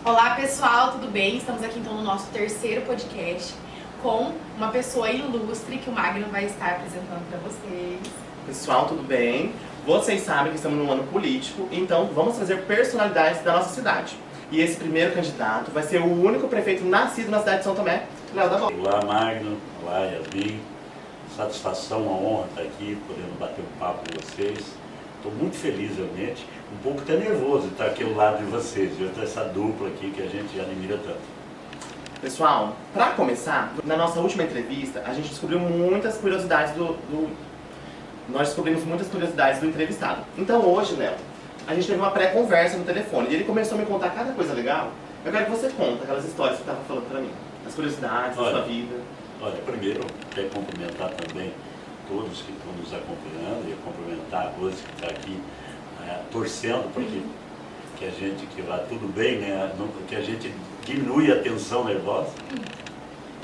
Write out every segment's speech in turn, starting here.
Olá pessoal, tudo bem? Estamos aqui então no nosso terceiro podcast com uma pessoa ilustre que o Magno vai estar apresentando para vocês. Pessoal, tudo bem? Vocês sabem que estamos num ano político, então vamos trazer personalidades da nossa cidade. E esse primeiro candidato vai ser o único prefeito nascido na cidade de São Tomé, Léo da Bola. Olá Magno, olá Yasmin, satisfação, uma honra estar aqui, podendo bater um papo com vocês. Estou muito feliz realmente, um pouco até nervoso de estar aqui ao lado de vocês, de ter essa dupla aqui que a gente admira tanto. Pessoal, para começar, na nossa última entrevista, a gente descobriu muitas curiosidades Nós descobrimos muitas curiosidades do entrevistado. Então hoje, Léo, a gente teve uma pré-conversa no telefone e ele começou a me contar cada coisa legal. Eu quero que você conte aquelas histórias que você estava falando para mim, as curiosidades da sua vida. Olha, primeiro, quero cumprimentar também todos que estão nos acompanhando e cumprimentar a Rose que está aqui torcendo para que a gente, que vá tudo bem, né? Que a gente diminui a tensão nervosa.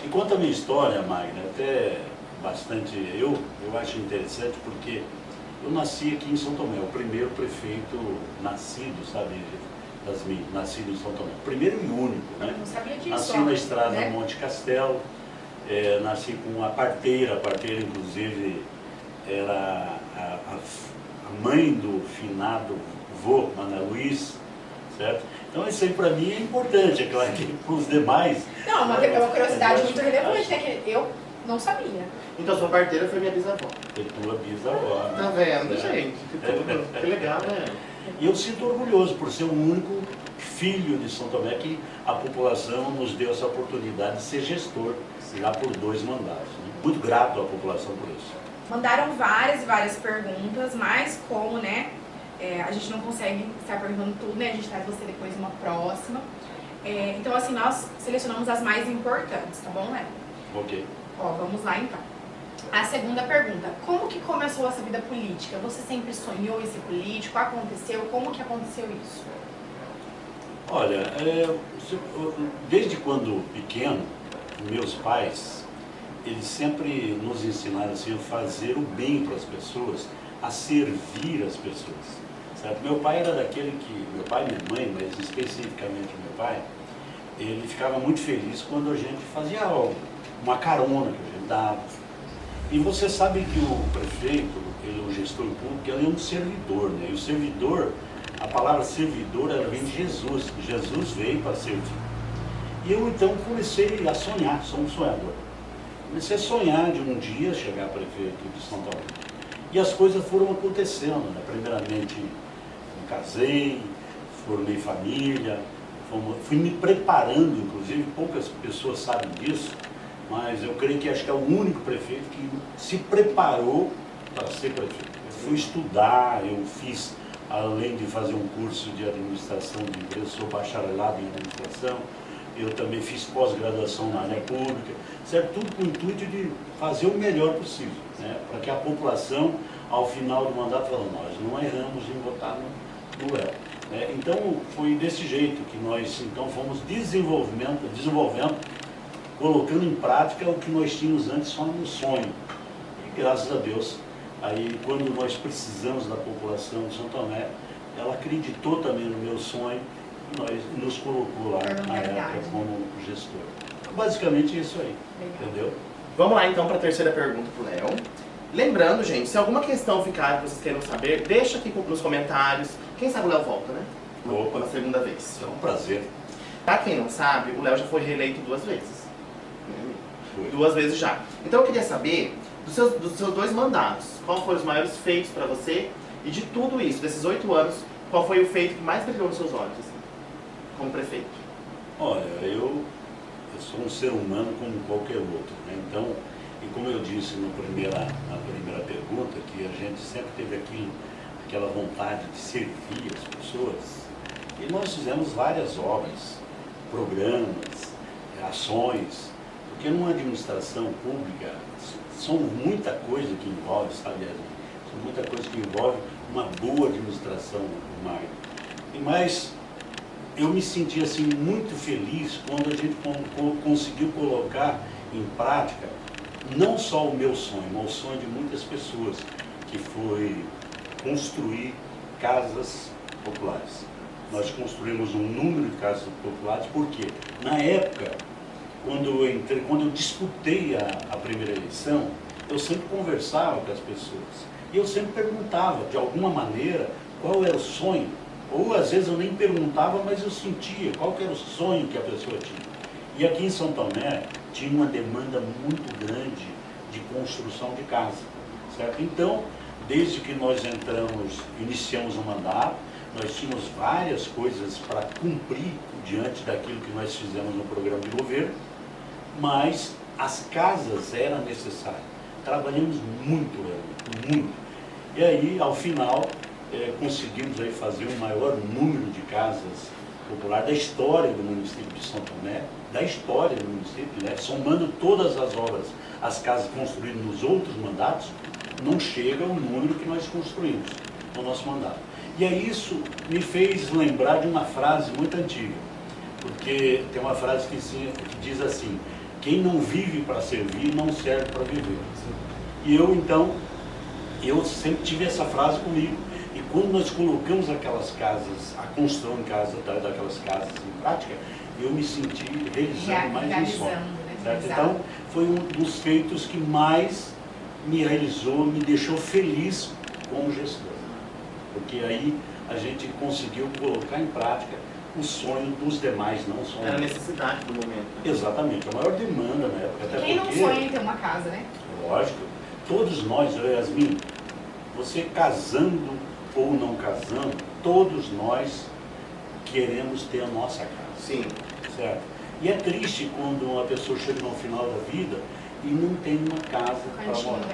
E quanto à minha história, Magna, até bastante, eu acho interessante porque eu nasci aqui em São Tomé, o primeiro prefeito nascido, sabe, Yasmin, nascido em São Tomé, primeiro e único, né? Não sabia disso. Nasci na estrada né? Monte Castelo, nasci com a parteira inclusive era a mãe do finado vô, Ana Luiz, certo? Então isso aí para mim é importante, é claro que para os demais... Não, é uma curiosidade muito relevante, né? Que eu não sabia. Então sua parteira foi minha bisavó. Foi tua bisavó. Tá vendo, gente? Que tudo. Que legal, né? E eu sinto orgulhoso por ser o único filho de São Tomé que a população nos deu essa oportunidade de ser gestor, já por 2 mandatos. Né? Muito grato à população por isso. Mandaram várias e várias perguntas, mas como, né, a gente não consegue estar perguntando tudo, né? A gente traz você depois numa próxima. Então, assim, nós selecionamos as mais importantes, tá bom, Léo? Ok. Ó, vamos lá então. A segunda pergunta, como que começou essa vida política? Você sempre sonhou em ser político? Aconteceu? Como que aconteceu isso? Olha, desde quando pequeno, meus pais, eles sempre nos ensinaram assim, a fazer o bem para as pessoas, a servir as pessoas. Certo? Meu pai era daquele que, meu pai e minha mãe, mas especificamente meu pai, ele ficava muito feliz quando a gente fazia algo, uma carona que a gente dava. E você sabe que o prefeito, o gestor público, ele é um servidor, né? E o servidor, a palavra servidor, ela vem de Jesus. Jesus veio para servir. E eu então comecei a sonhar, sou um sonhador. Comecei a sonhar de um dia chegar prefeito de São Paulo. E as coisas foram acontecendo, né? Primeiramente, me casei, formei família, fui me preparando, inclusive, poucas pessoas sabem disso, mas eu creio que acho que é o único prefeito que se preparou para ser prefeito. Eu fui estudar, eu fiz, além de fazer um curso de administração de empresas, sou bacharelado em administração, eu também fiz pós-graduação na área pública, certo? Tudo com o intuito de fazer o melhor possível, né? Para que a população, ao final do mandato, fale, nós não erramos em votar no Léo. Então, foi desse jeito que nós então fomos desenvolvendo, colocando em prática o que nós tínhamos antes só no sonho. E graças a Deus, aí quando nós precisamos da população de São Tomé, ela acreditou também no meu sonho e nos colocou lá na época como gestor. Basicamente isso aí, entendeu? Vamos lá então para a terceira pergunta pro Léo. Lembrando, gente, se alguma questão ficar que vocês queiram saber, deixa aqui nos comentários. Quem sabe o Léo volta, né? Opa. Na segunda vez. É um prazer. Pra quem não sabe, o Léo já foi reeleito 2 vezes. Foi. 2 vezes já. Então eu queria saber, dos seus 2 mandatos, qual foram os maiores feitos para você? E de tudo isso, desses 8 anos, qual foi o feito que mais brilhou nos seus olhos, assim, como prefeito? Olha, eu sou um ser humano como qualquer outro, né? Então, e como eu disse na primeira pergunta, que a gente sempre teve aquela vontade de servir as pessoas, e nós fizemos várias obras, programas, ações, porque numa administração pública são muita coisa que envolve, sabe, são muita coisa que envolve uma boa administração do mar. Mas eu me senti assim muito feliz quando a gente conseguiu colocar em prática não só o meu sonho, mas o sonho de muitas pessoas, que foi construir casas populares. nós construímos um número de casas populares, porque na época, quando eu disputei a primeira eleição, eu sempre conversava com as pessoas. E eu sempre perguntava, de alguma maneira, qual era o sonho. Ou às vezes eu nem perguntava, mas eu sentia qual que era o sonho que a pessoa tinha. E aqui em São Tomé tinha uma demanda muito grande de construção de casa, certo? Então, desde que nós iniciamos o mandato, nós tínhamos várias coisas para cumprir diante daquilo que nós fizemos no programa de governo, mas as casas eram necessárias. Trabalhamos muito, muito. E aí, ao final, conseguimos aí fazer o maior número de casas populares da história do município de São Tomé, da história do município, né? Somando todas as obras, as casas construídas nos outros mandatos, não chega ao número que nós construímos no nosso mandato. E aí isso me fez lembrar de uma frase muito antiga, porque tem uma frase que diz assim: quem não vive para servir, não serve para viver. E eu sempre tive essa frase comigo. E quando nós colocamos aquelas casas, a construção daquelas casas em prática, eu me senti realizando mais um sonho. Né? Então, foi um dos feitos que mais me realizou, me deixou feliz como gestor. Porque aí a gente conseguiu colocar em prática o sonho dos demais, não só... Era a necessidade do momento. Né? Exatamente, a maior demanda na época. Até quem porque, não sonha em ter uma casa, né? Lógico, todos nós, Yasmin, você casando ou não casando, todos nós queremos ter a nossa casa. Sim. Certo? E é triste quando uma pessoa chega no final da vida e não tem uma casa para morar.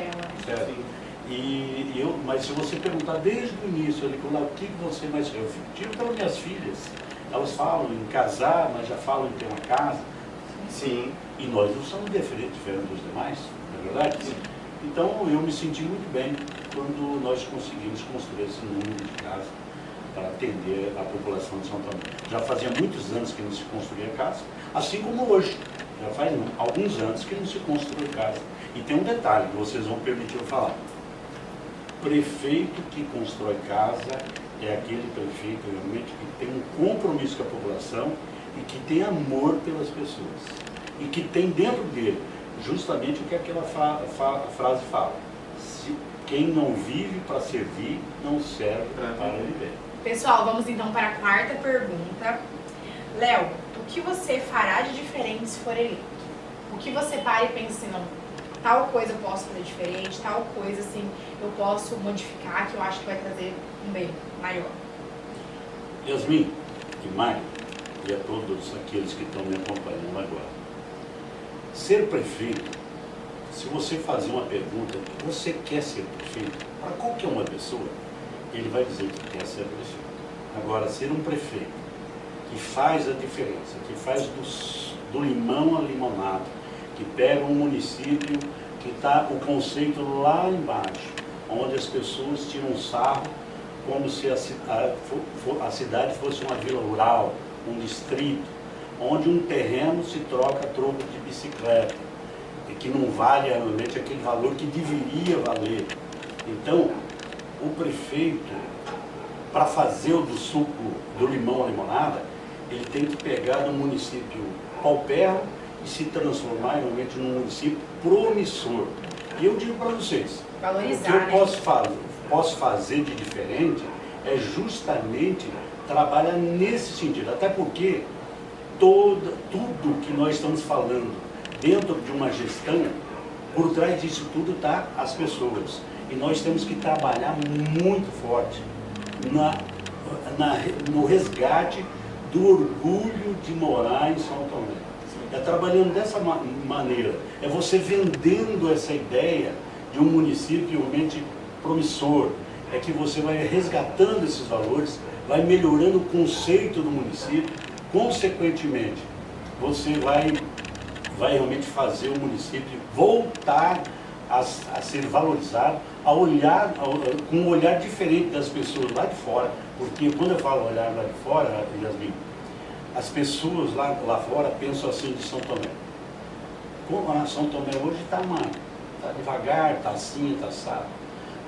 Certo? Mas se você perguntar desde o início, o que você mais quer? Eu tiro para minhas filhas. Elas falam em casar, mas já falam em ter uma casa. Sim. E nós não somos diferentes dos demais, não é verdade? Sim. Então eu me senti muito bem quando nós conseguimos construir esse número de casas para atender a população de São Tomé. Já fazia muitos anos que não se construía casa, assim como hoje. Já faz alguns anos que não se construi casa. E tem um detalhe que vocês vão permitir eu falar. Prefeito que constrói casa é aquele prefeito realmente que tem um compromisso com a população e que tem amor pelas pessoas. E que tem dentro dele justamente o que aquela frase fala. Quem não vive para servir, não serve para viver. Pessoal, vamos então para a quarta pergunta. Léo, o que você fará de diferente se for eleito? O que você para e pensa assim, não, tal coisa eu posso fazer diferente, tal coisa assim eu posso modificar que eu acho que vai trazer um bem maior? Yasmin e Mário, e a todos aqueles que estão me acompanhando agora, ser prefeito, se você fazer uma pergunta, você quer ser prefeito? Para qualquer uma pessoa, ele vai dizer que quer ser prefeito. Agora, ser um prefeito que faz a diferença, que faz do limão à limonada, que pega um município que está o conceito lá embaixo, onde as pessoas tiram sarro como se a cidade fosse uma vila rural, um distrito, onde um terreno se troca a troco de bicicleta, e que não vale realmente aquele valor que deveria valer. Então, o prefeito, para fazer o do suco do limão à limonada, ele tem que pegar um município paupérrimo e se transformar realmente num município promissor. E eu digo para vocês, valorizar, o que eu posso fazer de diferente é justamente trabalhar nesse sentido, até porque tudo que nós estamos falando dentro de uma gestão, por trás disso tudo está as pessoas. E nós temos que trabalhar muito forte no resgate do orgulho de morar em São Tomé. É trabalhando dessa maneira, é você vendendo essa ideia de um município realmente promissor, é que você vai resgatando esses valores, vai melhorando o conceito do município, consequentemente, você vai realmente fazer o município voltar a ser valorizado, com um olhar diferente das pessoas lá de fora, porque quando eu falo olhar lá de fora, Yasmin, as pessoas lá fora pensam assim de São Tomé. Como a São Tomé hoje está devagar, está assim, está assado.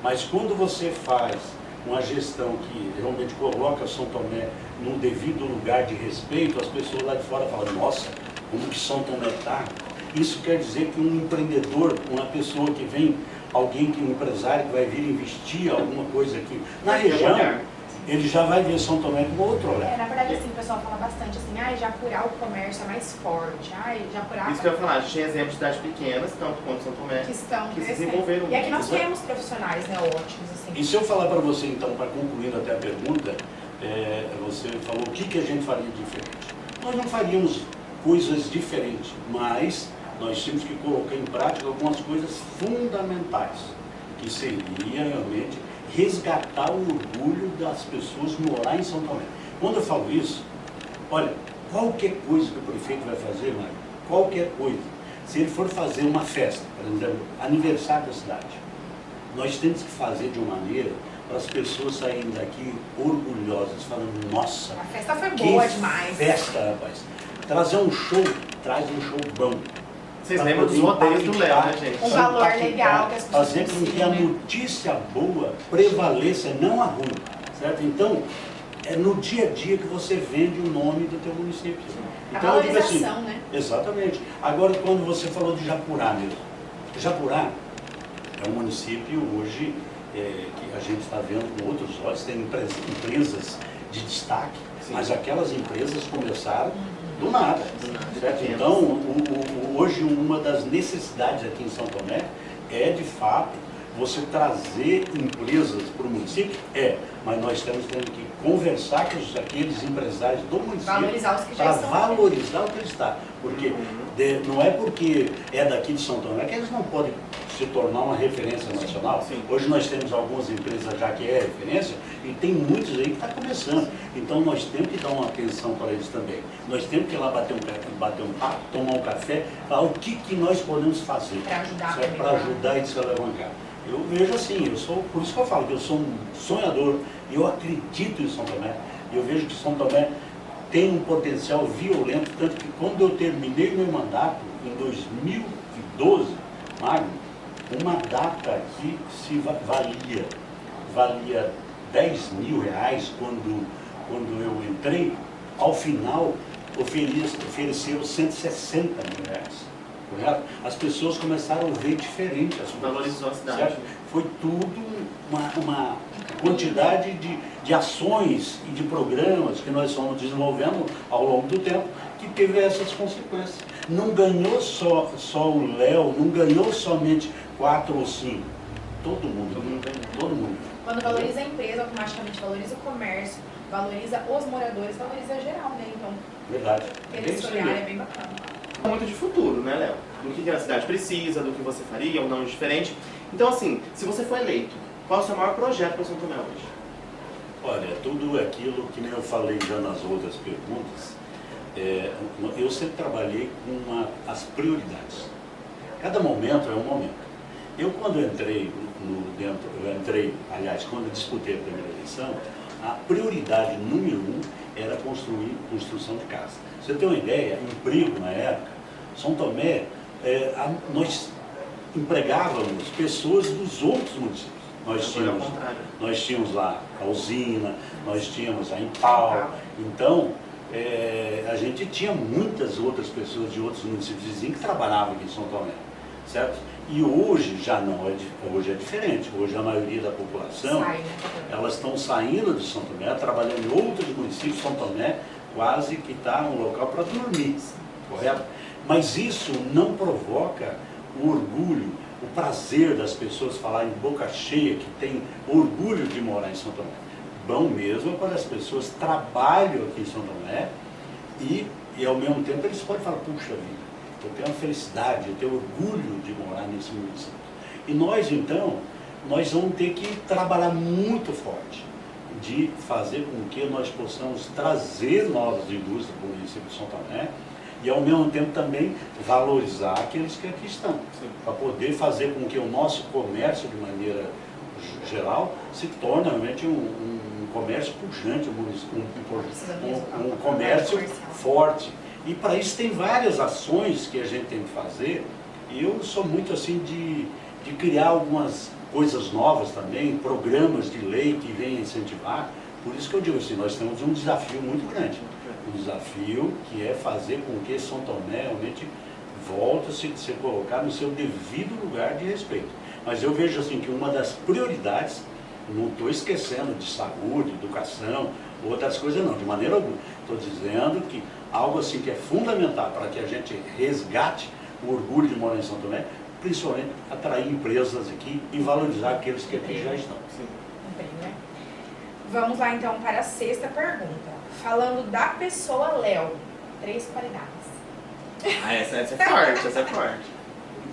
Mas quando você faz uma gestão que realmente coloca São Tomé no devido lugar de respeito, as pessoas lá de fora falam, nossa, como que São Tomé está? Isso quer dizer que um empreendedor, uma pessoa que vem, um empresário que vai vir investir alguma coisa aqui na região, ele já vai ver São Tomé com outro olhar. Na verdade, assim, o pessoal fala bastante assim, Japurá o comércio é mais forte, Japurá... Isso que eu ia falar, a gente tem exemplos de cidades pequenas, tanto quanto São Tomé, que estão que se crescendo. desenvolveram. E aqui nós temos profissionais, né, ótimos, assim. E se eu falar para você, então, para concluir até a pergunta, você falou o que a gente faria diferente. Nós não faríamos coisas diferentes, mas nós temos que colocar em prática algumas coisas fundamentais, que seria realmente resgatar o orgulho das pessoas morar em São Tomé. Quando eu falo isso, olha, qualquer coisa que o prefeito vai fazer, Mário, qualquer coisa, se ele for fazer uma festa, por exemplo, aniversário da cidade, nós temos que fazer de uma maneira para as pessoas saírem daqui orgulhosas, falando, nossa, a festa foi boa demais. Festa, rapaz. Trazer um show, traz um show bom. Vocês lembram dos rodeios do Léo, né, gente? Um valor legal que as pessoas fazer com que a notícia boa prevaleça, não a ruim, certo? Então, é no dia a dia que você vende o nome do teu município. Então, a valorização, assim, né? Exatamente. Agora, quando você falou de Japurá mesmo, Japurá é um município hoje que a gente está vendo com outros olhos, tem empresas de destaque, sim, mas aquelas empresas começaram do nada. Certo? Então, hoje uma das necessidades aqui em São Tomé é, de fato, você trazer empresas para o município, mas nós temos que conversar com aqueles empresários do município para valorizar o que eles estão. Porque não é porque é daqui de São Tomé que eles não podem se tornar uma referência nacional. Sim. Hoje nós temos algumas empresas já que é referência e tem muitos aí que estão começando. Então nós temos que dar uma atenção para eles também. Nós temos que ir lá bater um papo, tomar um café, falar o que nós podemos fazer para ajudar eles a alavancar. Eu vejo assim, por isso que eu falo que eu sou um sonhador, eu acredito em São Tomé, eu vejo que São Tomé tem um potencial violento, tanto que quando eu terminei meu mandato, em 2012, Magno, uma data que se valia 10 mil reais quando eu entrei, ao final ofereceram 160 mil reais. Correto? As pessoas começaram a ver diferente as coisas. Valorizou a cidade. Certo? Foi tudo uma quantidade de ações e de programas que nós fomos desenvolvendo ao longo do tempo que teve essas consequências. Não ganhou só o Léo, não ganhou somente 4 ou 5. Todo mundo. Todo mundo. Quando valoriza a empresa, automaticamente valoriza o comércio, valoriza os moradores, valoriza geral, né? Então, verdade. Esse olhar é bem bacana. Muito de futuro, né, Léo? Do que a cidade precisa, do que você faria ou não diferente. Então, assim, se você for eleito, qual é o seu maior projeto para São Tomé hoje? Olha, tudo aquilo que nem eu falei já nas outras perguntas, eu sempre trabalhei com as prioridades. Cada momento é um momento. Eu quando quando eu disputei a primeira eleição, a prioridade número 1 era construção de casa. Você tem uma ideia, emprego na época, São Tomé, nós empregávamos pessoas dos outros municípios. Nós tínhamos lá a usina, nós tínhamos a Impal, então a gente tinha muitas outras pessoas de outros municípios vizinhos que trabalhavam aqui em São Tomé, certo? E hoje já não hoje é diferente. Hoje a maioria da população, elas estão saindo de São Tomé, trabalhando em outros municípios. São Tomé quase que está um local para dormir, correto? Mas isso não provoca o orgulho, o prazer das pessoas falarem boca cheia que tem orgulho de morar em São Tomé. Bom mesmo é quando as pessoas trabalham aqui em São Tomé e ao mesmo tempo eles podem falar, puxa vida, eu tenho uma felicidade, eu tenho orgulho de morar nesse município. E nós, então, nós vamos ter que trabalhar muito forte de fazer com que nós possamos trazer novas indústrias para o município de São Tomé e, ao mesmo tempo, também valorizar aqueles que aqui estão, para poder fazer com que o nosso comércio, de maneira geral, se torne realmente um comércio pujante, um comércio forte. E para isso tem várias ações que a gente tem que fazer. E eu sou muito assim de criar algumas coisas novas também, programas de lei que venham incentivar. Por isso que eu digo assim, nós temos um desafio muito grande. Um desafio que é fazer com que São Tomé realmente volte a se colocar no seu devido lugar de respeito. Mas eu vejo assim que uma das prioridades, não estou esquecendo de saúde, educação, outras coisas não, de maneira alguma. Estou dizendo que algo assim que é fundamental para que a gente resgate o orgulho de morar em São Tomé, principalmente atrair empresas aqui e valorizar aqueles que aqui já estão. Bem, né? Vamos lá então para a sexta pergunta. Falando da pessoa Léo, 3 qualidades. Ah, essa é forte, essa é forte.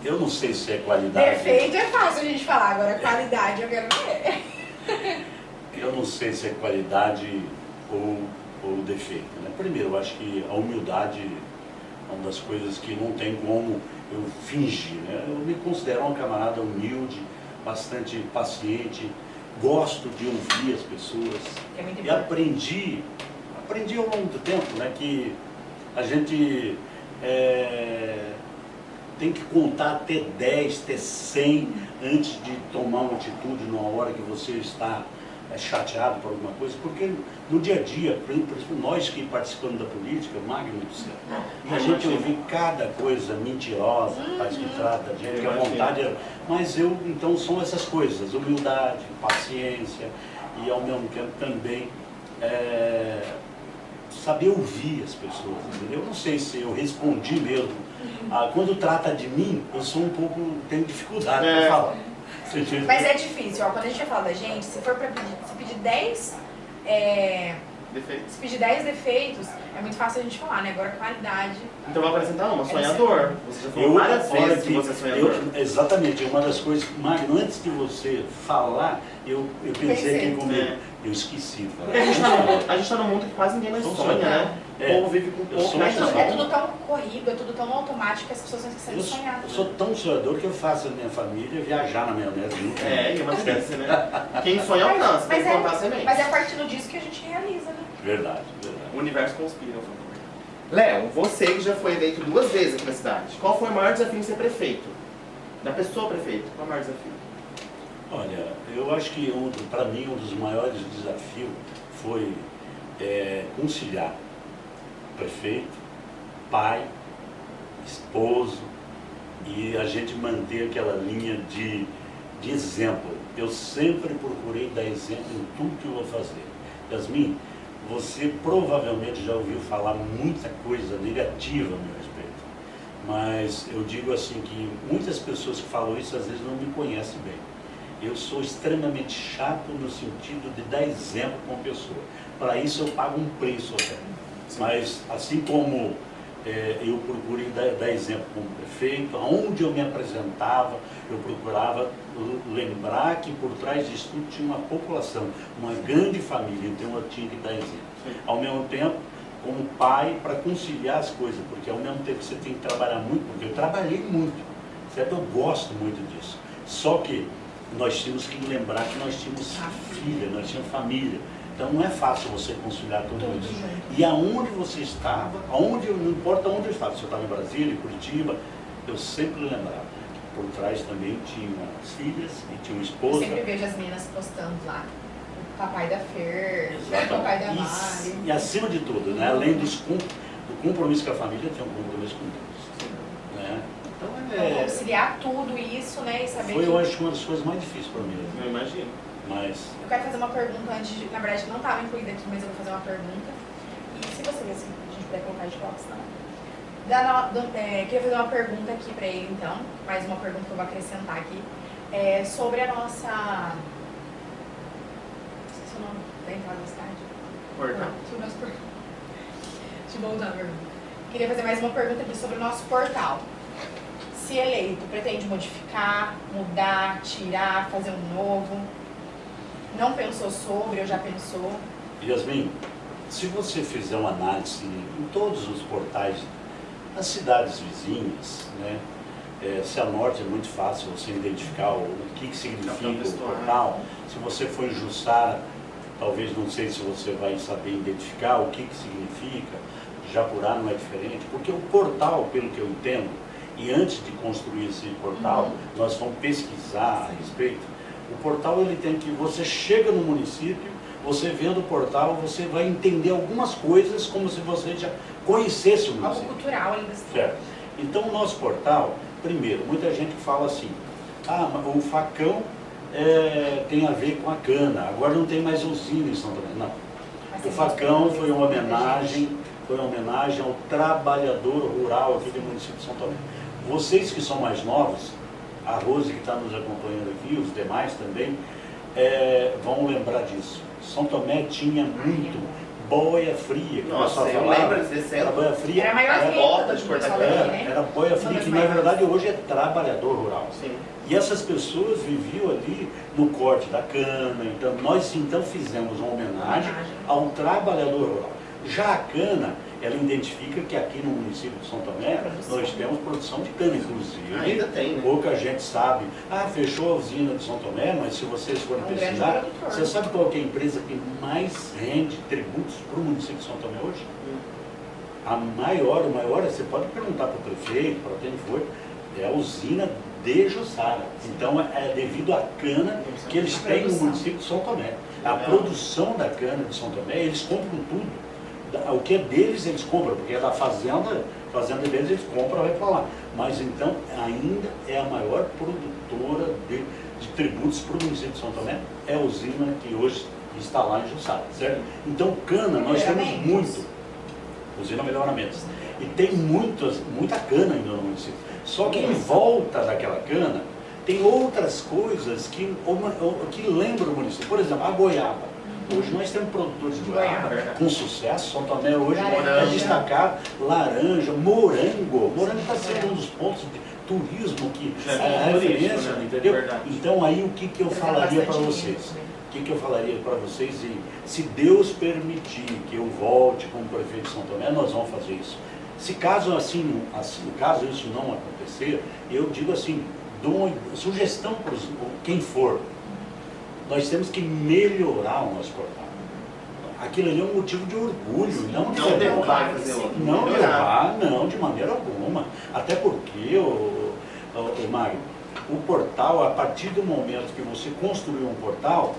Eu não sei se é qualidade. Defeito é fácil a gente falar, agora qualidade eu quero ver. Eu não sei se é qualidade ou defeito. Né? Primeiro, eu acho que a humildade é uma das coisas que não tem como eu fingir. Né? Eu me considero uma camarada humilde, bastante paciente, gosto de ouvir as pessoas. É muito E importante. aprendi ao longo do tempo, né, que a gente tem que contar até 10, até 100 antes de tomar uma atitude numa hora que você está chateado por alguma coisa, porque no dia a dia, nós que participamos da política, Magno do céu, a gente ouve cada coisa mentirosa, parece que trata a gente, que a vontade é... Mas então são essas coisas, humildade, paciência e ao mesmo tempo também saber ouvir as pessoas, entendeu? Eu não sei se eu respondi mesmo. Quando trata de mim, eu sou um pouco, tenho dificuldade para falar. Mas é difícil, ó, quando a gente vai falar da gente, se for para pedir, se pedir 10 Defeito. se pedir 10 defeitos, é muito fácil a gente falar, né? Agora qualidade. Então vou apresentar uma, sonhador. Você já falou várias vezes que você é sonhador. Exatamente, uma das coisas, Magno, antes de você falar, eu pensei aqui comigo, eu esqueci de falar. Porque a gente tá num mundo que quase ninguém mais sonha, né? O povo vive com pouco, Mas né? é tudo tão corrido, é tudo tão automático que as pessoas estão esquecendo de sonhar. Eu sou tão sonhador que eu faço a minha família viajar na maionese. E uma delícia, né? Quem sonha alcança, tem que plantar semente. Mas é a partir disso que a gente realiza, né? Verdade. O universo conspira. Léo, você que já foi eleito 2 vezes aqui na cidade, qual foi o maior desafio em ser prefeito? Da pessoa prefeito, qual é o maior desafio? Olha, eu acho que para mim um dos maiores desafios foi conciliar prefeito, pai, esposo e a gente manter aquela linha de exemplo. Eu sempre procurei dar exemplo em tudo que eu vou fazer. Yasmin, você provavelmente já ouviu falar muita coisa negativa a meu respeito, mas eu digo assim que muitas pessoas que falam isso às vezes não me conhecem bem. Eu sou extremamente chato no sentido de dar exemplo com a pessoa. Para isso eu pago um preço até. Mas assim como eu procurei dar exemplo como prefeito, onde eu me apresentava, eu procurava lembrar que por trás disso tudo tinha uma população, uma grande família, então eu tinha que dar exemplo. Ao mesmo tempo, como pai, para conciliar as coisas, porque ao mesmo tempo você tem que trabalhar muito, porque eu trabalhei muito, certo? Eu gosto muito disso. Só que nós tínhamos que lembrar que nós tínhamos filha, nós tínhamos família. Então não é fácil você conciliar tudo isso. E aonde você estava, não importa onde eu estava, se eu estava em Brasília, em Curitiba, eu sempre lembrava que por trás também tinha as filhas e tinha uma esposa. Eu sempre vejo as meninas postando lá. O papai da Fer, o papai da Mari. E acima de tudo, né, além do compromisso com a família, tem um compromisso com Deus. Né? Então, conciliar tudo isso, né? E saber foi, que... eu acho, uma das coisas mais difíceis para mim. Eu imagino. Mas... Eu quero fazer uma pergunta antes de... Na verdade, não estava incluída aqui, mas eu vou fazer uma pergunta. E se você ver se a gente puder colocar de box, não. Queria fazer uma pergunta aqui para ele, então. Mais uma pergunta que eu vou acrescentar aqui. Sobre a nossa... Esqueci o nome da entrada da cidade. Portal. Sobre o nosso portal. Deixa eu voltar a pergunta. Queria fazer mais uma pergunta aqui sobre o nosso portal. Se eleito, pretende modificar, mudar, tirar, fazer um novo? Não pensou sobre ou já pensou? Yasmin, se você fizer uma análise em todos os portais das cidades vizinhas, né, Cianorte é muito fácil você identificar o que significa o portal. Se você for em Jussara, talvez não sei se você vai saber identificar o que significa. Japurá não é diferente, porque o portal, pelo que eu entendo, e antes de construir esse portal, nós vamos pesquisar a respeito. O portal, ele tem que, você chega no município, você vendo o portal, você vai entender algumas coisas como se você já conhecesse o Algo município. cultural ali da cidade. Certo. Então, o nosso portal, primeiro, muita gente fala assim, o facão tem a ver com a cana, agora não tem mais usina em São Tomé. Não. O facão foi uma homenagem ao trabalhador rural aqui do município de São Tomé. Vocês que são mais novos, a Rose que está nos acompanhando aqui, os demais também, vão lembrar disso. São Tomé tinha muito boia fria, que Nossa, o pessoal eu falava. lembro de descendo. Era boia fria. Era a maior Era renda bota do de cortar pessoal cana, daqui, né? Era boia fria, Uma que das na maiores. verdade hoje é trabalhador rural. Sim. E essas pessoas viviam ali no corte da cana, então nós então fizemos uma homenagem ao trabalhador rural. Já a cana, ela identifica que aqui no município de São Tomé nós temos produção de cana, inclusive. Ainda tem, né? Pouca gente sabe. Fechou a usina de São Tomé, mas se vocês forem É um grande pesquisar, produtor. você sabe qual que é a empresa que mais rende tributos para o município de São Tomé hoje? A maior, você pode perguntar para o prefeito, para quem for, é a usina de Jussara. Então é devido à cana que eles têm no município de São Tomé. A produção da cana de São Tomé, eles compram tudo. O que é deles eles compram, porque é da fazenda deles eles compram e vai para lá. Mas então ainda é a maior produtora de tributos para o município de São Tomé, é a usina que hoje está lá em Jussara, certo? Então cana, nós temos muito. Usina Melhoramentos. E tem muita cana ainda no município. Só que em volta daquela cana, tem outras coisas que lembram o município. Por exemplo, a goiaba. Hoje nós temos produtores de goiaba com sucesso. São Tomé hoje é destacado. Laranja, morango. Morango está sendo um dos pontos de turismo que é referência, né? entendeu? Verdade. Então aí o que eu falaria para vocês? O que eu falaria para vocês? E se Deus permitir que eu volte como prefeito de São Tomé, nós vamos fazer isso. Se caso caso isso não acontecer, eu digo assim, dou uma sugestão para quem for. Nós temos que melhorar o nosso portal. Aquilo ali é um motivo de orgulho, não de derrubar, fazer outro. não derrubar, não, de maneira alguma. Até porque, Mário, o portal, a partir do momento que você construiu um portal,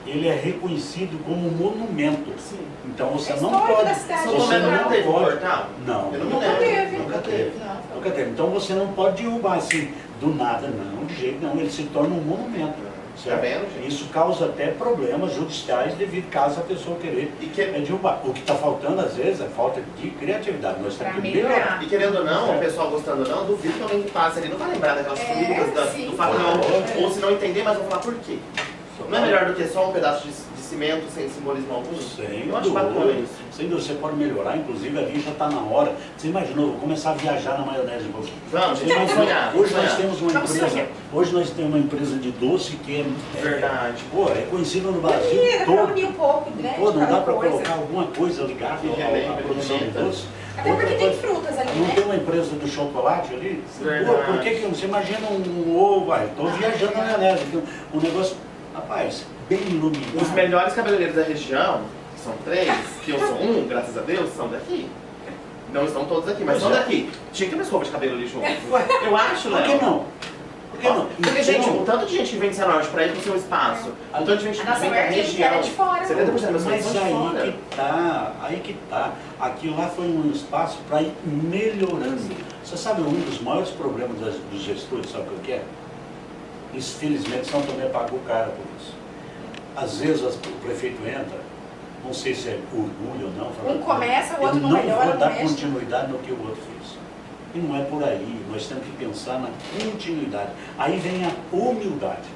ele é reconhecido como monumento. Sim. Então você É não histórico pode. da cidade. São Você Tomé não teve um pode. portal? Não. Eu não me Nunca lembro. teve. Nunca teve. Não. Nunca teve. Então você não pode derrubar assim, do nada, não, de jeito nenhum. Ele se torna um monumento. Tá vendo, gente? Isso causa até problemas judiciais devido caso a pessoa querer E que- derrubar. O que está faltando, às vezes, é falta de criatividade. Nós temos Pra que melhorar. melhorar. E querendo ou não, o pessoal gostando ou não, duvido que alguém que passa ali não vai lembrar daquelas frutas, sim, do facão, claro. ou se não entender, mas vão falar por quê. Não é melhor do que só um pedaço de cimento sem simbolismo algum? Sem Eu acho bacana dúvida. isso. Sem dúvida, você pode melhorar, inclusive ali já está na hora. Você imaginou, eu vou começar a viajar na maionese um pouquinho. Vamos, gente, Você vamos imaginou, sonhar. hoje vamos nós sonhar. temos uma Vamos empresa. sonhar. Hoje nós temos uma empresa de doce que é Verdade. é conhecida no Brasil Dá pra todo. unir um pouco, né? Pô, não de dá cada para coisa. colocar alguma coisa ligada Que à relembra, produção de remeta. doce? Até Outra porque tem coisa, frutas ali, não né? tem uma empresa do chocolate ali? Verdade. Pô, por que você imagina um ovo, vai, estou viajando na maionese, um negócio, rapaz, bem iluminado. Os melhores cabeleireiros da região, que são 3, que eu sou um, graças a Deus, são daqui. Não estão todos aqui, mas Pois são é. daqui. Tinha que ter uma escova de cabelo ali junto. Eu acho, Por que Léo. não? Por que não? Porque, gente, o tanto de gente que vem de Cianorte para ir pro seu espaço, o tanto de gente A que nossa vem da maior clientela região. é de fora. 70% das pessoas Mas são de fora. aí que tá. Aquilo lá foi um espaço para ir melhorando. Você sabe, um dos maiores problemas dos gestores, sabe o que é? Isso, felizmente, São Tomé pagou caro por isso. Às vezes o prefeito entra, não sei se é orgulho ou não. Fala, Um começa, o outro eu não melhora, vou não dar mexe. continuidade no que o outro fez. E não é por aí, nós temos que pensar na continuidade. Aí vem a humildade.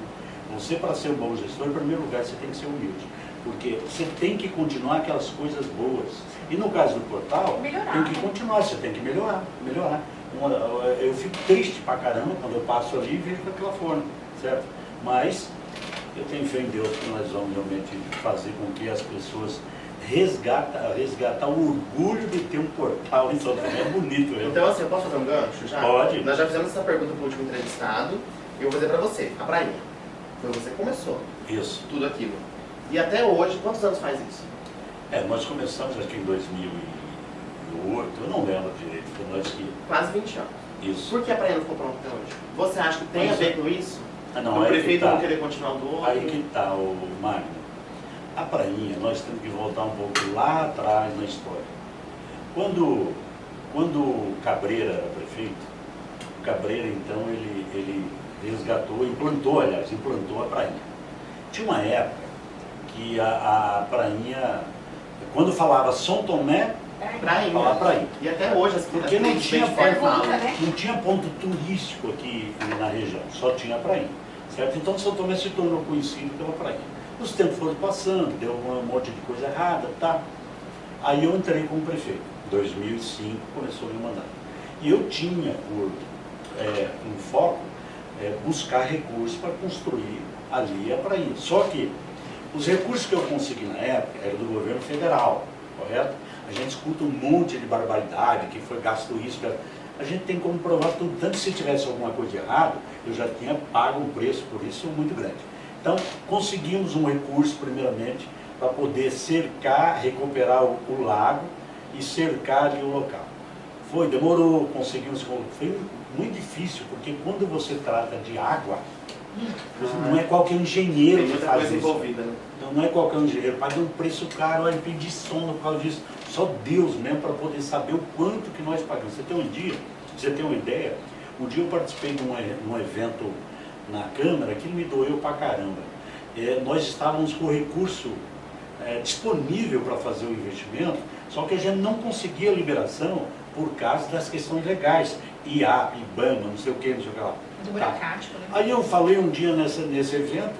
Você, para ser um bom gestor, em primeiro lugar, você tem que ser humilde. Porque você tem que continuar aquelas coisas boas. E no caso do portal, Melhorar, tem que né? continuar, você tem que melhorar. Eu fico triste pra caramba quando eu passo ali e vejo daquela forma, certo? Mas eu tenho fé em Deus que nós vamos realmente fazer com que as pessoas resgatar o orgulho de ter um portal em São Tomé. É bonito, né? Então, assim, eu posso fazer um gancho já? Pode. Nós já fizemos essa pergunta pro último entrevistado e eu vou fazer pra você, a prainha. Foi você que começou Isso. tudo aquilo. E até hoje, quantos anos faz isso? Nós começamos acho que em 2008, eu não lembro direito, foi nós que... Quase 20 anos. Isso. Por que a prainha não ficou pronta até hoje? Você acha que tem Mas a ver com isso? Ah, não, o aí prefeito que tá. não querer continuar do outro. Aí que tá, o Magno. A prainha, nós temos que voltar um pouco lá atrás na história. Quando o Cabreira era prefeito, o Cabreira, então, ele resgatou, implantou a prainha. Tinha uma época que a prainha, quando falava São Tomé, Prainha. falava prainha. E até hoje, as Porque não tinha, pergunta, né? não tinha ponto turístico aqui na região, só tinha a prainha. Certo? Então São Tomé se tornou conhecido pela prainha. Os tempos foram passando, deu um monte de coisa errada, tá? Aí eu entrei como prefeito. Em 2005 começou o meu mandato. E eu tinha por um foco buscar recursos para construir ali a prainha. Só que os recursos que eu consegui na época eram do governo federal, correto? A gente escuta um monte de barbaridade, que foi gasto isso, a gente tem como provar tudo. Tanto se tivesse alguma coisa de errado, eu já tinha pago um preço por isso muito grande. Então, conseguimos um recurso, primeiramente, para poder cercar, recuperar o lago e cercar ali o local. Demorou, conseguimos, foi muito difícil, porque quando você trata de água, não é qualquer engenheiro Tem que muita faz coisa isso. envolvida, né? Então não é qualquer engenheiro, paga um preço caro, olha, pedi sono por causa disso. Só Deus mesmo para poder saber o quanto que nós pagamos. Você tem uma ideia, um dia eu participei de um evento na Câmara que me doeu pra caramba. Nós estávamos com o recurso disponível para fazer o investimento, só que a gente não conseguia liberação por causa das questões legais. IAP, IBAMA, não sei o que, não sei o que lá. Do burocrático, né? Aí eu falei um dia nesse evento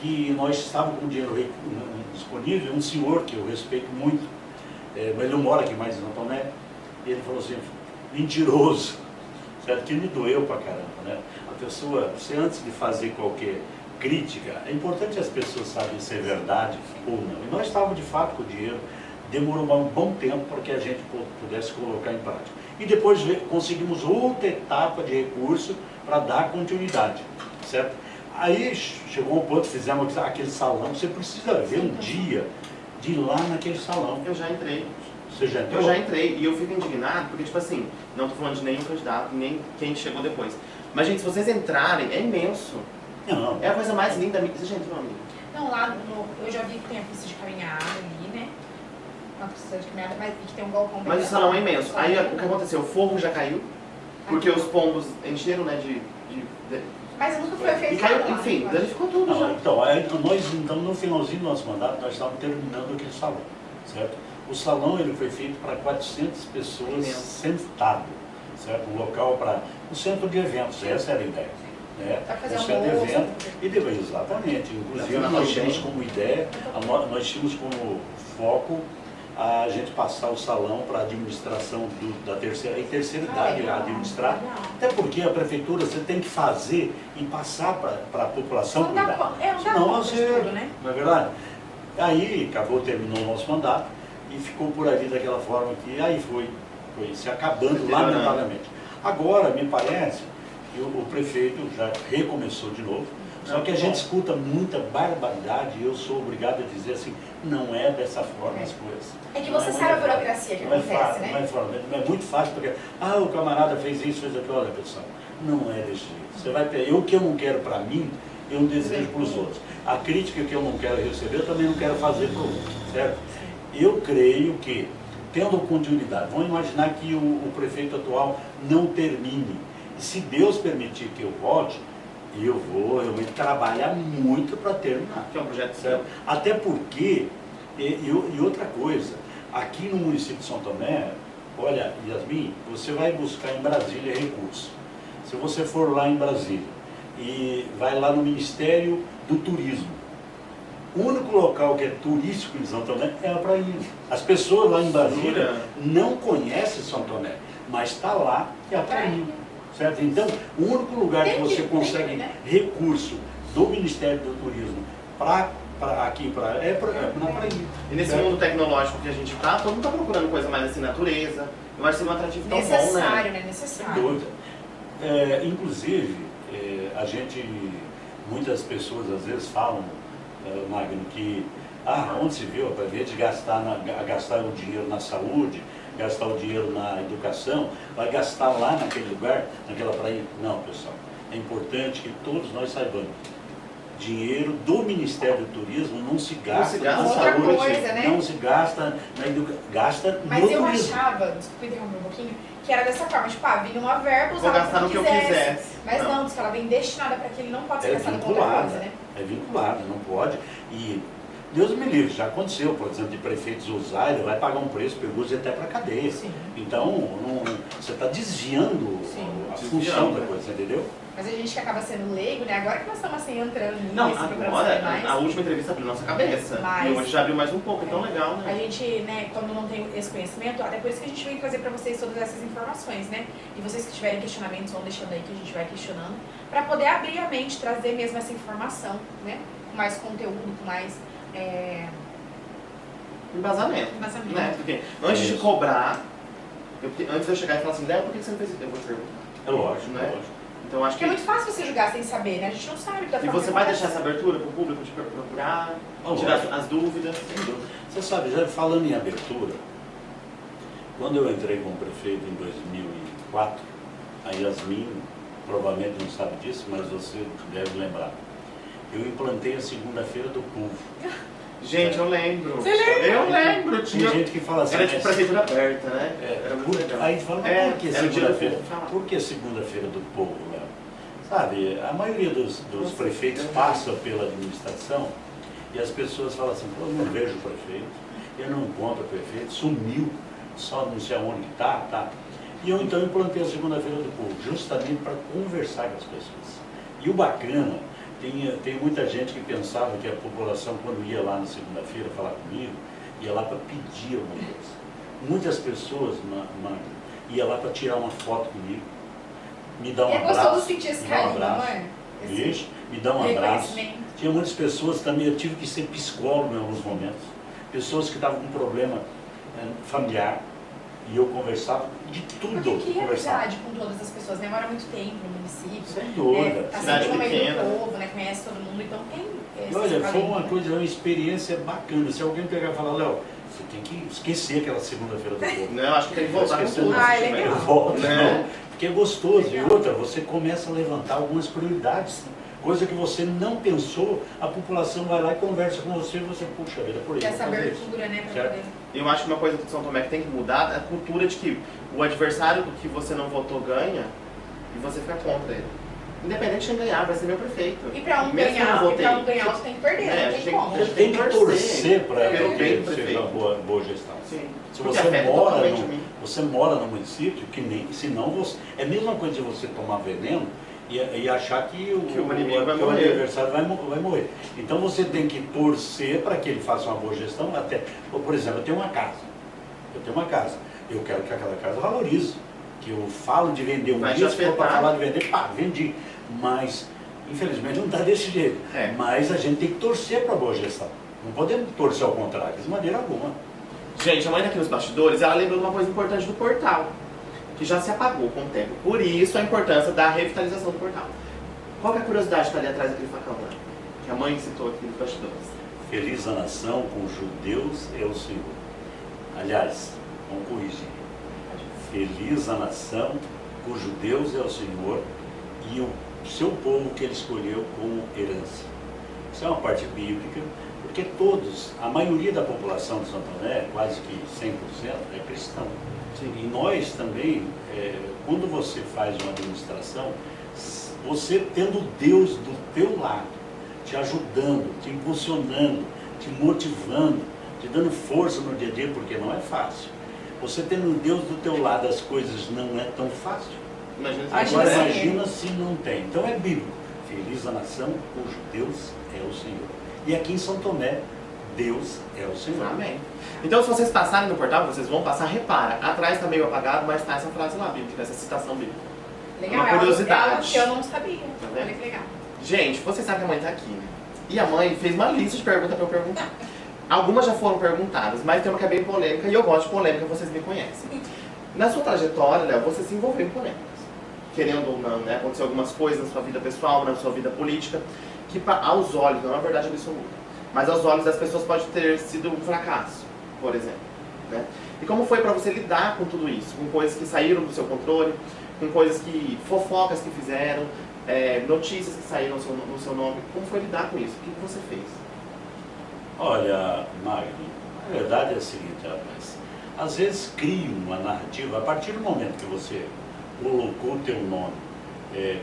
que nós estávamos com dinheiro disponível, um senhor que eu respeito muito, mas ele não mora aqui mais em São Tomé, e ele falou assim, mentiroso, certo? Que me doeu pra caramba, né? A pessoa, você antes de fazer qualquer crítica, é importante as pessoas saberem se é verdade ou não. E nós estávamos de fato com o dinheiro, demorou um bom tempo para que a gente pudesse colocar em prática. E depois conseguimos outra etapa de recurso para dar continuidade, certo? Aí chegou um ponto, fizemos aquele salão, você precisa ver um dia de ir lá naquele salão. Eu já entrei. Você já entrou? Eu já entrei e eu fico indignado porque, tipo assim, não tô falando de nenhum candidato, nem quem chegou depois. Mas, gente, se vocês entrarem, é imenso. Não. É a coisa mais linda. Você já entrou, amigo? Não, lá eu já vi que tem a pista de caminhada ali, né? Uma pista de caminhada, mas que tem um balcão bem Mas o salão é imenso. Aí o que aconteceu? O forro já caiu, porque os pombos encheram, né, de Mas nunca foi feito e caiu, lá, enfim, né? danificou tudo Não, já. então, nós então, no finalzinho do nosso mandato, nós estávamos terminando aquele salão, certo? O salão ele foi feito para 400 pessoas sentado, certo? Um local para um centro de eventos, essa era a ideia. Pra fazer Um centro de almoço, evento, e depois, exatamente, inclusive nós tínhamos como ideia, nós tínhamos como foco a gente passar o salão para a administração da terceira idade a administrar. Até porque a prefeitura você tem que fazer e passar para a população Não dá cuidar. conta, não dá Senão conta de você, tudo, né? não é verdade? Aí terminou o nosso mandato e ficou por ali daquela forma que aí foi se acabando lamentavelmente. Agora, me parece que o prefeito já recomeçou de novo. Só que a gente escuta muita barbaridade e eu sou obrigado a dizer assim, não é dessa forma as coisas. É que você sabe a burocracia que acontece, né? Não é muito fácil, porque, o camarada fez isso, fez aquilo, olha pessoal, não é desse jeito. Você vai ter, o que eu não quero para mim, eu não desejo para os outros. A crítica que eu não quero receber, eu também não quero fazer para o outro, certo? Eu creio que, tendo continuidade, vamos imaginar que o prefeito atual não termine. E se Deus permitir que eu volte, eu vou realmente trabalhar muito para terminar. Que é um projeto Certo? Até porque, e outra coisa, aqui no município de São Tomé, olha, Yasmin, você vai buscar em Brasília recursos. Se você for lá em Brasília e vai lá no Ministério do Turismo, o único local que é turístico em São Tomé é a prainha. As pessoas lá em Brasília não conhecem São Tomé, mas está lá que é a prainha. Certo? Então, o único lugar que você consegue recurso do Ministério do Turismo é na prainha. E nesse mundo tecnológico que a gente tá, todo mundo tá procurando coisa mais assim, natureza. Eu acho que é um atrativo tão bom, né? Necessário, né? Sem Necessário. dúvida. Inclusive, muitas pessoas às vezes falam, Magno, que onde se viu, para ver de gastar o dinheiro na saúde, gastar o dinheiro na educação, vai gastar lá naquele lugar, naquela praia. Não, pessoal. é importante que todos nós saibamos. Dinheiro do Ministério do Turismo não se gasta na Outra saúde, coisa, né? não se gasta na educação, gasta Mas no eu turismo. achava, desculpa interromper um pouquinho, que era dessa forma, tipo, vinha uma verba, Vou usava gastar no que eu quisesse. Mas não, diz que ela vem destinada para aquilo, não pode ser É gastada com outra coisa, vinculada, né? é vinculada, não pode. E Deus me livre, já aconteceu, por exemplo, de prefeitos usar, ele vai pagar um preço, perigoso e até para cadeia. Sim. Então, você está desviando Sim. a Desviando, função da né? coisa, entendeu? Mas a gente que acaba sendo leigo, né? Agora que nós estamos assim entrando Não, nisso, procurando saber agora mais. a última entrevista abriu nossa cabeça. Mas- E hoje já abriu mais um pouco, então legal, A né? gente, né, quando não tem esse conhecimento, até por isso que a gente vem trazer para vocês todas essas informações, né? E vocês que tiverem questionamentos, vão deixando aí que a gente vai questionando, para poder abrir a mente, trazer mesmo essa informação, né? Com mais conteúdo, com mais Embasamento. embasamento. Né? Porque antes de cobrar, antes de eu chegar e falar assim, Léo, por que você não fez isso? Eu vou te perguntar. É lógico, Né? é lógico. Então acho Porque que. é muito fácil você julgar sem saber, né? A gente não sabe da E forma você que vai acontece. deixar essa abertura para o público de procurar, Oh, tirar lógico. as dúvidas. Você sabe, já falando em abertura, quando eu entrei como prefeito em 2004, a Yasmin provavelmente não sabe disso, mas você deve lembrar. Eu implantei a Segunda-feira do Povo. Gente, eu lembro. Você lembra? Eu lembro. Tem Tinha... gente que fala assim, Era tipo mas- prefeitura aberta, né? É, Era muito legal. aí fala, mas É, por que era o dia do segunda-feira? povo, fala. Por que segunda-feira do povo, Léo? Sabe, a maioria dos Nossa, prefeitos é. passam pela administração e as pessoas falam assim, pô, eu não vejo o prefeito, eu não encontro o prefeito, sumiu, só não sei aonde que tá. E eu então implantei a segunda-feira do povo, justamente para conversar com as pessoas. E o bacana, tem muita gente que pensava que a população, quando ia lá na segunda-feira falar comigo, ia lá para pedir alguma coisa. Muitas pessoas ia lá para tirar uma foto comigo, me dar um E é abraço. gostoso sentir esse me dar um carinho, não abraço. é? Esse Isso, me dá um abraço. reconhecimento. Tinha muitas pessoas também, eu tive que ser psicólogo em alguns momentos. Pessoas que estavam com problema familiar. E eu conversava de tudo. Porque que é Conversava. amizade com todas as pessoas, né? Mora muito tempo no município. Sem dúvida. Né? Tá Cidade sempre no meio pequena. do povo, né? Conhece todo mundo, então tem E esse olha, foi uma carinho. coisa, uma experiência bacana. Se alguém pegar e falar, Léo, você tem que esquecer aquela segunda-feira do povo. Não, acho que tem que voltar com Esquecendo. tudo. Ah, é se tiver. legal. Eu volto, Né? não. Porque é gostoso. Legal. E outra, você começa a levantar algumas prioridades. Coisa que você não pensou, a população vai lá e conversa com você e você, puxa vida, por aí. Tem essa vou fazer isso. abertura, né? Pra Certo. poder... Eu acho que uma coisa que São Tomé que tem que mudar é a cultura de que o adversário do que você não votou ganha e você fica contra ele. Independente de quem ganhar, vai ser meu prefeito. E pra um Mesmo que eu não ganhar, e votei. pra um ganhar, você tem que perder, É, não a tem gente como. A gente tem que torcer para pelo bem que do seja prefeito. uma boa gestão. Sim. Se Porque você afeta mora, totalmente a mim. você mora no município, que nem, senão você. É a mesma coisa de você tomar veneno e achar que o inimigo vai que o morrer. adversário vai morrer. Então você tem que torcer para que ele faça uma boa gestão. Até, por exemplo, eu tenho uma casa. Eu quero que aquela casa valorize. Que eu falo de vender um Vai te dia, se for para afetar. falar de vender, pá, vendi. Mas, infelizmente, não está desse jeito. É. Mas a gente tem que torcer para a boa gestão. Não podemos torcer ao contrário, de maneira alguma. Gente, a mãe aqui nos bastidores, ela lembrou de uma coisa importante do portal, que já se apagou com o tempo. Por isso a importância da revitalização do portal. Qual que é a curiosidade que está ali atrás daquele facão lá? Que a mãe citou aqui nos bastidores. Feliz a nação com judeus é o Senhor. Aliás, vamos corrigir. Feliz a nação cujo Deus é o Senhor e o seu povo que ele escolheu como herança. Isso é uma parte bíblica, porque a maioria da população de Santo André, quase que 100%, é cristão. E nós também, quando você faz uma administração, você tendo Deus do teu lado, te ajudando, te impulsionando, te motivando, te dando força no dia a dia, porque não é fácil. Você tendo Deus do teu lado, as coisas não é tão fácil. Imagina se Imagina Agora se- imagina se não tem. Então é bíblico. Feliz a nação cujo Deus é o Senhor. E aqui em São Tomé, Deus é o Senhor. Amém. Então, se vocês passarem no portal, vocês vão passar, repara. Atrás está meio apagado, mas está essa frase lá bíblica, essa citação bíblica. Legal, Uma curiosidade. é algo que eu não sabia. vendo? Olha que legal. Gente, vocês sabem que a mãe tá aqui, né? E a mãe fez uma lista de perguntas pra eu perguntar. Algumas já foram perguntadas, mas tem uma que é bem polêmica e eu gosto de polêmica, vocês me conhecem. Na sua trajetória, Léo, você se envolveu em polêmicas. Querendo ou não, né? Aconteceu algumas coisas na sua vida pessoal, na sua vida política, que aos olhos, não é uma verdade absoluta, mas aos olhos das pessoas pode ter sido um fracasso, por exemplo. Né? E como foi para você lidar com tudo isso? Com coisas que saíram do seu controle, com coisas que, fofocas que fizeram, notícias que saíram no seu nome. Como foi lidar com isso? O que você fez? Olha, Magno, a verdade é a seguinte, rapaz. Às vezes cria uma narrativa, a partir do momento que você colocou o teu nome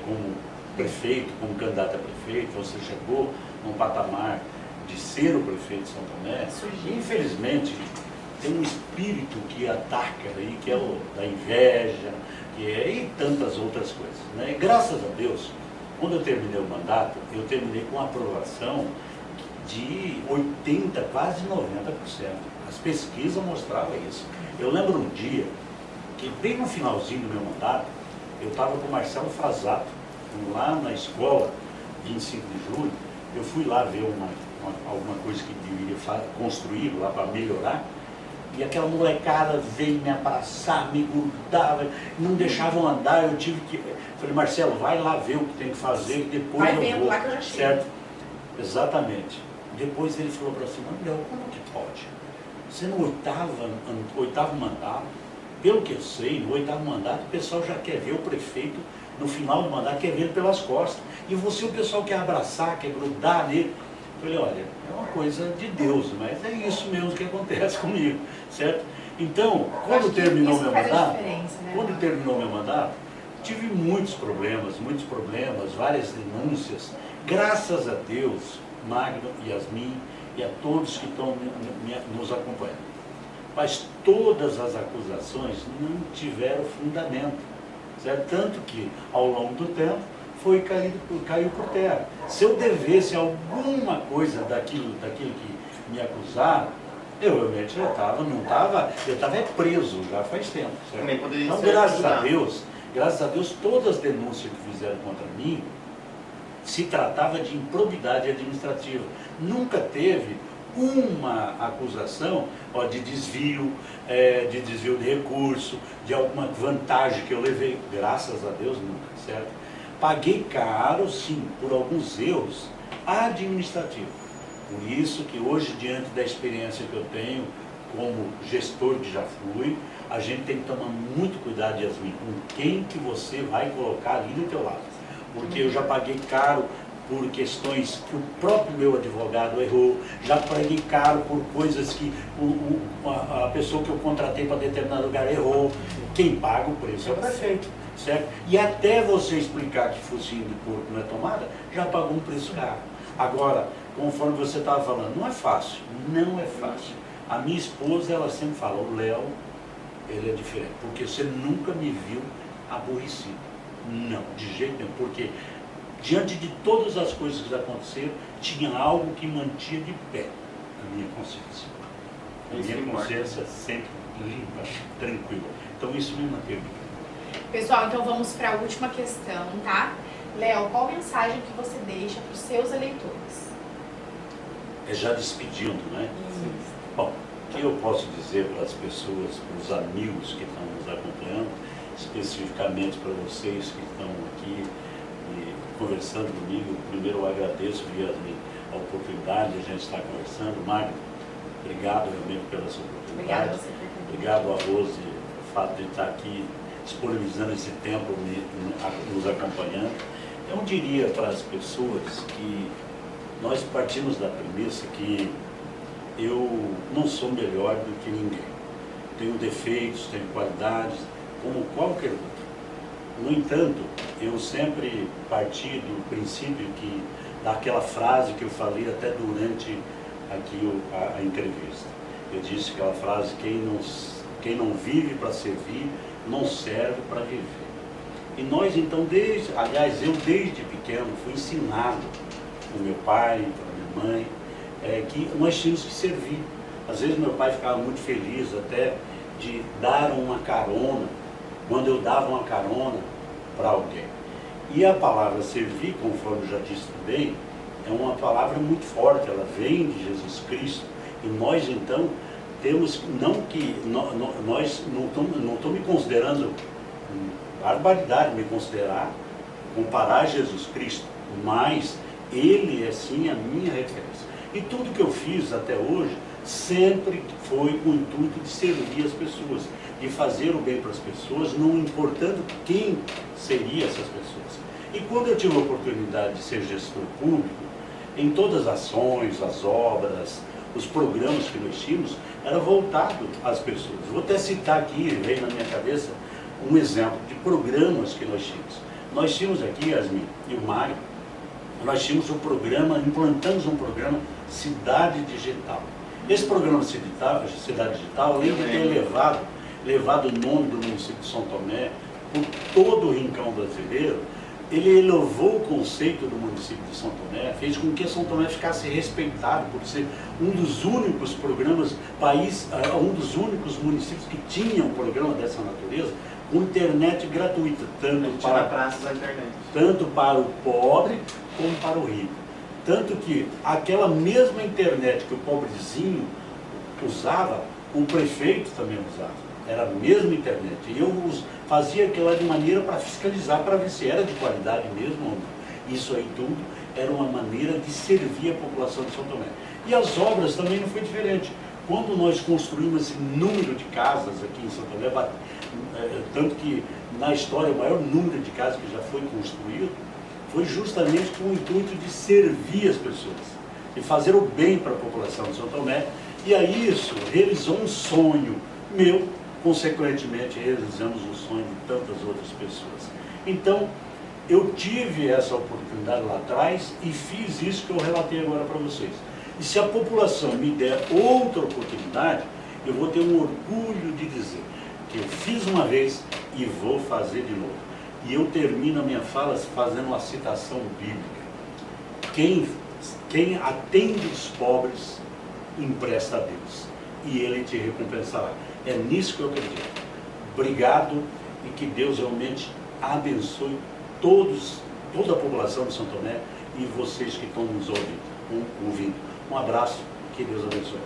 como prefeito, como candidato a prefeito, você chegou num patamar de ser o prefeito de São Tomé, infelizmente tem um espírito que ataca aí, que é o da inveja, e tantas outras coisas, né? E graças a Deus, quando eu terminei o mandato, eu terminei com aprovação de 80%, quase 90%. As pesquisas mostravam isso. Eu lembro um dia que bem no finalzinho do meu mandato, eu estava com o Marcelo Frasato, lá na escola, 25 de julho, eu fui lá ver alguma coisa que deveria construir lá para melhorar, e aquela molecada veio me abraçar, me grudava, não deixavam andar, eu tive que... Falei, Marcelo, vai lá ver o que tem que fazer, e depois vai eu vendo vou. lá que eu já chego. Certo? Exatamente. Depois ele falou para assim, André, como que pode? Você no oitavo mandato, pelo que eu sei, no oitavo mandato, o pessoal já quer ver o prefeito, no final do mandato, quer ver ele pelas costas. E você, o pessoal quer abraçar, quer grudar nele. Eu falei, olha, é uma coisa de Deus, mas é isso mesmo que acontece comigo, certo? Então, quando terminou meu mandato, tive muitos problemas, várias denúncias. Graças a Deus, Magno, Yasmin e a todos que estão nos acompanhando. Mas todas as acusações não tiveram fundamento, certo? Tanto que, ao longo do tempo, caiu por terra. Se eu devesse alguma coisa daquilo que me acusaram, eu realmente eu estava preso já faz tempo, certo? Então, graças a Deus, todas as denúncias que fizeram contra mim, se tratava de improbidade administrativa. Nunca teve uma acusação de desvio de recurso, de alguma vantagem que eu levei. Graças a Deus, nunca, certo? Paguei caro, sim, por alguns erros administrativos. Por isso que hoje, diante da experiência que eu tenho como gestor que já fui, a gente tem que tomar muito cuidado, Yasmin, com quem que você vai colocar ali do teu lado. Porque eu já paguei caro por questões que o próprio meu advogado errou, já paguei caro por coisas que a pessoa que eu contratei para determinado lugar errou. Quem paga o preço é o prefeito, certo? E até você explicar que focinho de porco não é tomada, já pagou um preço caro. Agora, conforme você estava falando, não é fácil, não é fácil. A minha esposa, ela sempre fala, o Léo, ele é diferente, porque você nunca me viu aborrecido. Não, de jeito nenhum, porque diante de todas as coisas que aconteceram, tinha algo que mantinha de pé a minha consciência. A minha consciência sempre limpa, tranquila. Então isso me manteve de pé. Pessoal, então vamos para a última questão, tá? Léo, qual mensagem que você deixa para os seus eleitores? É já despedindo, né? Bom, o que eu posso dizer para as pessoas, para os amigos que estão nos acompanhando, especificamente para vocês que estão aqui conversando comigo. Primeiro eu agradeço, Yasmin, a oportunidade de a gente estar conversando. Magno, obrigado realmente pela sua oportunidade. Obrigado a Rose, o fato de estar aqui disponibilizando esse tempo, nos acompanhando. Eu diria para as pessoas que nós partimos da premissa que eu não sou melhor do que ninguém. Tenho defeitos, tenho qualidades, como qualquer outro. No entanto, eu sempre parti do princípio daquela frase que eu falei até durante aqui a entrevista. Eu disse aquela frase, quem não vive para servir, não serve para viver. E nós então, eu desde pequeno fui ensinado por meu pai, pela minha mãe, que nós tínhamos que servir. Às vezes meu pai ficava muito feliz até de dar uma carona, quando eu dava uma carona para alguém. E a palavra servir, conforme eu já disse também, é uma palavra muito forte, ela vem de Jesus Cristo. E nós então temos, nós não estou me considerando barbaridade, comparar Jesus Cristo, mas Ele é sim a minha referência. E tudo que eu fiz até hoje sempre foi com o intuito de servir as pessoas, de fazer o bem para as pessoas, não importando quem seria essas pessoas. E quando eu tive a oportunidade de ser gestor público, em todas as ações, as obras, os programas que nós tínhamos, era voltado às pessoas. Vou até citar aqui, veio na minha cabeça, um exemplo de programas que nós tínhamos. Nós tínhamos aqui, Yasmin e o Mário, nós tínhamos um programa, implantamos um programa Cidade Digital. Esse programa Cidade Digital, além de ter levado o nome do município de São Tomé por todo o rincão brasileiro, ele elevou o conceito do município de São Tomé, fez com que São Tomé ficasse respeitado por ser um dos únicos programas, um dos únicos municípios que tinham um programa dessa natureza, com internet gratuita, tanto para o pobre como para o rico. Tanto que aquela mesma internet que o pobrezinho usava, o prefeito também usava. Era a mesma internet. E eu fazia aquilo de maneira para fiscalizar, para ver se era de qualidade mesmo ou não. Isso aí tudo era uma maneira de servir a população de São Tomé. E as obras também não foi diferente. Quando nós construímos esse número de casas aqui em São Tomé, tanto que na história o maior número de casas que já foi construído, foi justamente com o intuito de servir as pessoas, de fazer o bem para a população de São Tomé. E aí isso realizou um sonho meu, consequentemente realizamos o sonho de tantas outras pessoas. Então, eu tive essa oportunidade lá atrás e fiz isso que eu relatei agora para vocês. E se a população me der outra oportunidade, eu vou ter um orgulho de dizer que eu fiz uma vez e vou fazer de novo. E eu termino a minha fala fazendo uma citação bíblica. Quem atende os pobres, empresta a Deus, e Ele te recompensará. É nisso que eu acredito. Obrigado e que Deus realmente abençoe toda a população de São Tomé e vocês que estão nos ouvindo. Um abraço, que Deus abençoe.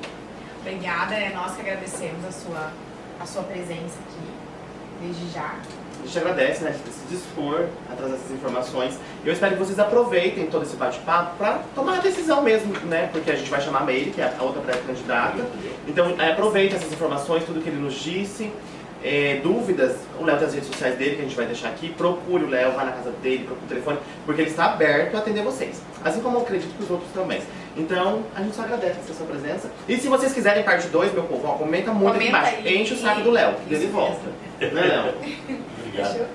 Obrigada, nós que agradecemos a sua presença aqui, desde já. A gente agradece, né, de se dispor a trazer essas informações. E eu espero que vocês aproveitem todo esse bate-papo para tomar a decisão mesmo, né? Porque a gente vai chamar a Meire, que é a outra pré-candidata. Então, aproveitem essas informações, tudo que ele nos disse. Dúvidas, o Léo tem as redes sociais dele, que a gente vai deixar aqui. Procure o Léo, vá na casa dele, procure o telefone, porque ele está aberto a atender vocês. Assim como eu acredito que os outros também. Então, a gente só agradece a sua presença. E se vocês quiserem parte 2, meu povo, comenta muito aqui embaixo. Enche o saco do Léo, que ele volta. Né, Léo? Obrigado.